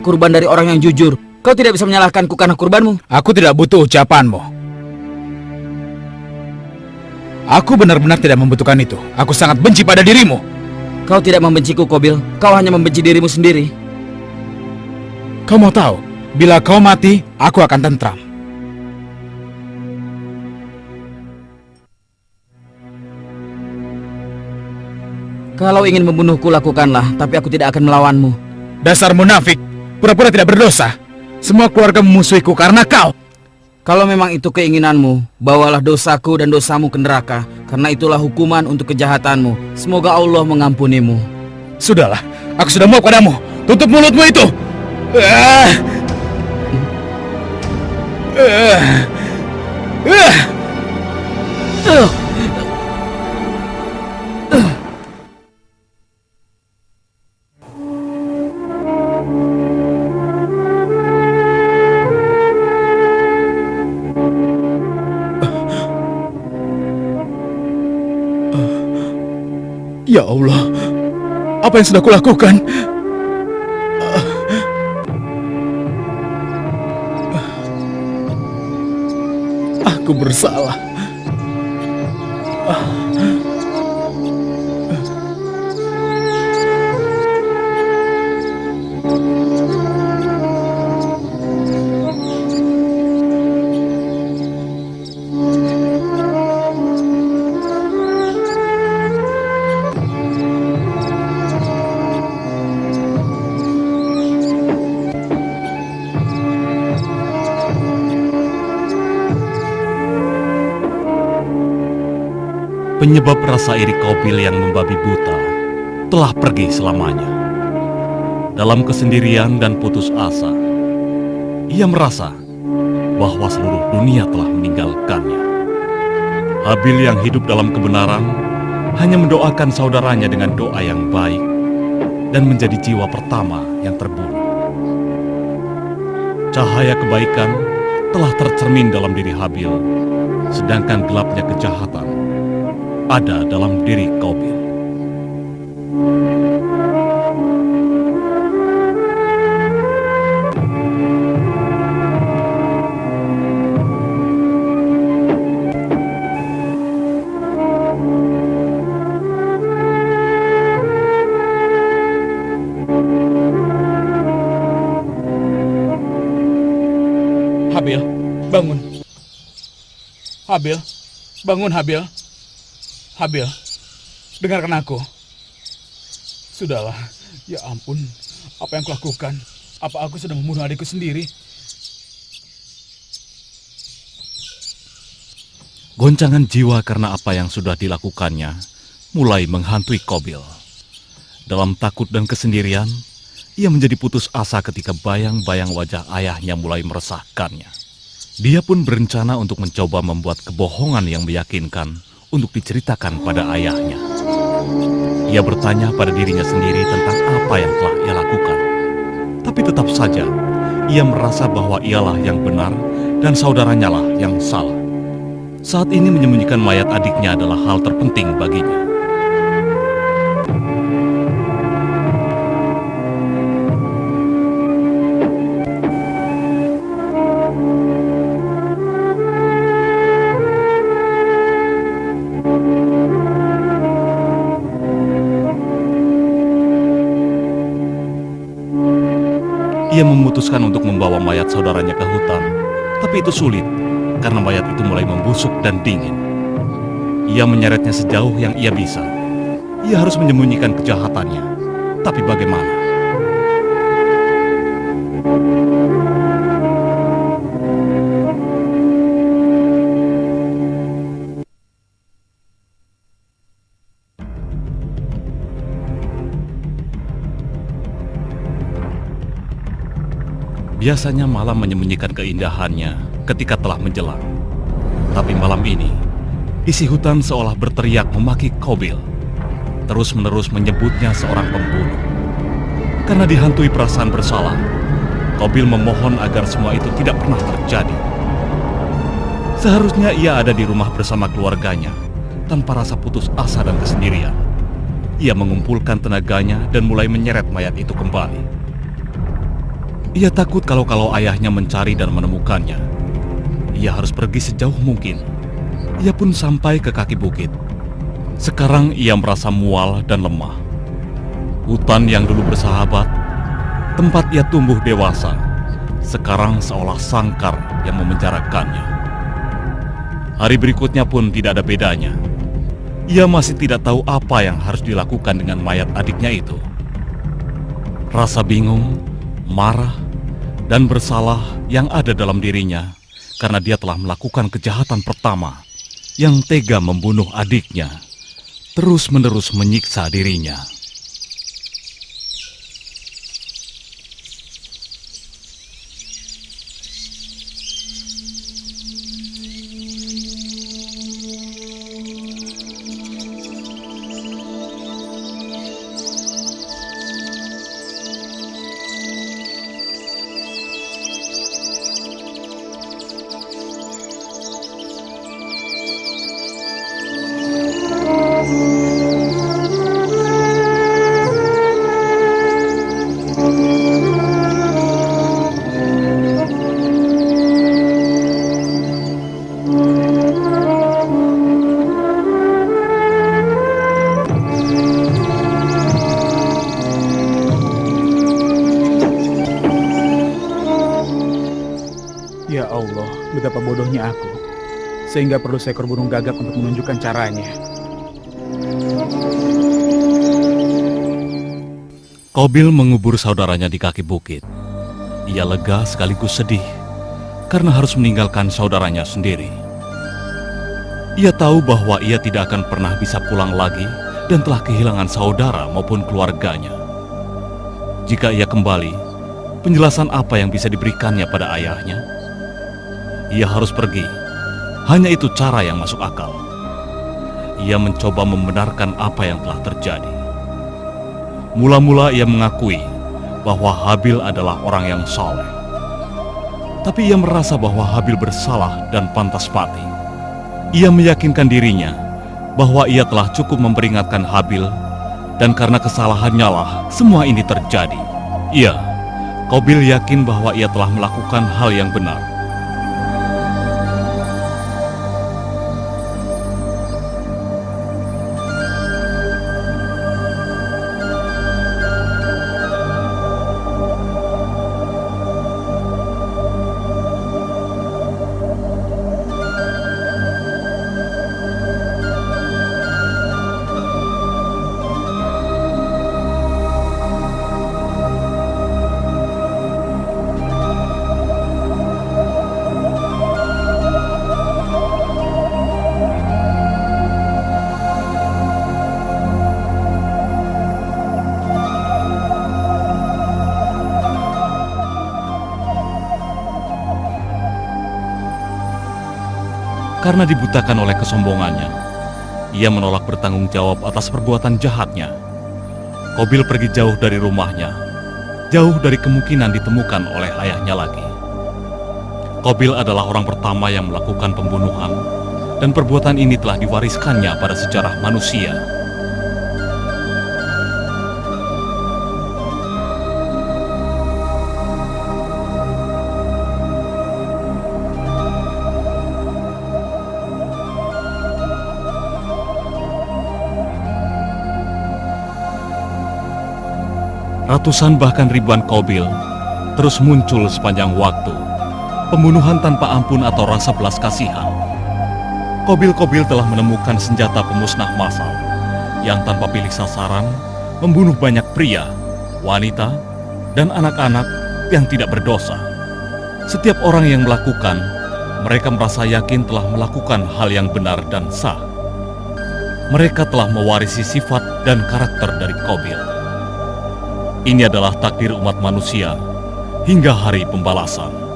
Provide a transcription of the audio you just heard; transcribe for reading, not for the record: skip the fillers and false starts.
kurban dari orang yang jujur. Kau tidak bisa menyalahkanku karena kurbanmu. Aku tidak butuh ucapanmu. Aku benar-benar tidak membutuhkan itu. Aku sangat benci pada dirimu. Kau tidak membenciku, Qabil. Kau hanya membenci dirimu sendiri. Kau mau tahu, bila kau mati, aku akan tentram. Kalau ingin membunuhku, lakukanlah, tapi aku tidak akan melawanmu. Dasar munafik, pura-pura tidak berdosa. Semua keluarga memusuhiku karena kau. Kalau memang itu keinginanmu, bawalah dosaku dan dosamu ke neraka, karena itulah hukuman untuk kejahatanmu. Semoga Allah mengampunimu. Sudahlah, aku sudah mau padamu. Tutup mulutmu itu. Ya Allah, apa yang sudah kulakukan? Aku bersalah. Penyebab rasa iri Qabil yang membabi buta telah pergi selamanya. Dalam kesendirian dan putus asa, ia merasa bahwa seluruh dunia telah meninggalkannya. Habil yang hidup dalam kebenaran hanya mendoakan saudaranya dengan doa yang baik dan menjadi jiwa pertama yang terbunuh. Cahaya kebaikan telah tercermin dalam diri Habil, sedangkan gelapnya kejahatan ada dalam diri Qabil. Habil, bangun. Habil, bangun Habil. Habil, dengarkan aku. Sudahlah, ya ampun, apa yang kulakukan? Apa aku sudah membunuh adikku sendiri? Goncangan jiwa karena apa yang sudah dilakukannya mulai menghantui Qabil. Dalam takut dan kesendirian, ia menjadi putus asa ketika bayang-bayang wajah ayahnya mulai meresahkannya. Dia pun berencana untuk mencoba membuat kebohongan yang meyakinkan untuk diceritakan pada ayahnya. Ia bertanya pada dirinya sendiri tentang apa yang telah ia lakukan. Tapi tetap saja, ia merasa bahwa ialah yang benar dan saudaranya lah yang salah. Saat ini menyembunyikan mayat adiknya adalah hal terpenting baginya. Ia memutuskan untuk membawa mayat saudaranya ke hutan, tapi itu sulit karena mayat itu mulai membusuk dan dingin. Ia menyeretnya sejauh yang ia bisa. Ia harus menyembunyikan kejahatannya, tapi bagaimana? Biasanya malam menyembunyikan keindahannya ketika telah menjelang. Tapi malam ini, isi hutan seolah berteriak memaki Qabil, terus-menerus menyebutnya seorang pembunuh. Karena dihantui perasaan bersalah, Qabil memohon agar semua itu tidak pernah terjadi. Seharusnya ia ada di rumah bersama keluarganya, tanpa rasa putus asa dan kesendirian. Ia mengumpulkan tenaganya dan mulai menyeret mayat itu kembali. Ia takut kalau ayahnya mencari dan menemukannya. Ia harus pergi sejauh mungkin. Ia pun sampai ke kaki bukit. Sekarang ia merasa mual dan lemah. Hutan yang dulu bersahabat, tempat ia tumbuh dewasa, sekarang seolah sangkar yang memenjarakannya. Hari berikutnya pun tidak ada bedanya. Ia masih tidak tahu apa yang harus dilakukan dengan mayat adiknya itu. Rasa bingung, marah, dan bersalah yang ada dalam dirinya karena dia telah melakukan kejahatan pertama yang tega membunuh adiknya, terus-menerus menyiksa dirinya. Ya Allah, betapa bodohnya aku. Sehingga perlu seekor burung gagak untuk menunjukkan caranya. Qabil mengubur saudaranya di kaki bukit. Ia lega sekaligus sedih karena harus meninggalkan saudaranya sendiri. Ia tahu bahwa ia tidak akan pernah bisa pulang lagi dan telah kehilangan saudara maupun keluarganya. Jika ia kembali, penjelasan apa yang bisa diberikannya pada ayahnya? Ia harus pergi. Hanya itu cara yang masuk akal. Ia mencoba membenarkan apa yang telah terjadi. Mula-mula ia mengakui bahwa Habil adalah orang yang saleh. Tapi ia merasa bahwa Habil bersalah dan pantas mati. Ia meyakinkan dirinya bahwa ia telah cukup memperingatkan Habil, dan karena kesalahannya lah semua ini terjadi. Iya, Qabil yakin bahwa ia telah melakukan hal yang benar. Karena dibutakan oleh kesombongannya, ia menolak bertanggung jawab atas perbuatan jahatnya. Qabil pergi jauh dari rumahnya, jauh dari kemungkinan ditemukan oleh ayahnya lagi. Qabil adalah orang pertama yang melakukan pembunuhan, dan perbuatan ini telah diwariskannya pada sejarah manusia. Ratusan bahkan ribuan Qabil terus muncul sepanjang waktu. Pembunuhan tanpa ampun atau rasa belas kasihan. Qabil-Qabil telah menemukan senjata pemusnah massal yang tanpa pilih sasaran membunuh banyak pria, wanita, dan anak-anak yang tidak berdosa. Setiap orang yang melakukan, mereka merasa yakin telah melakukan hal yang benar dan sah. Mereka telah mewarisi sifat dan karakter dari Qabil. Ini adalah takdir umat manusia hingga hari pembalasan.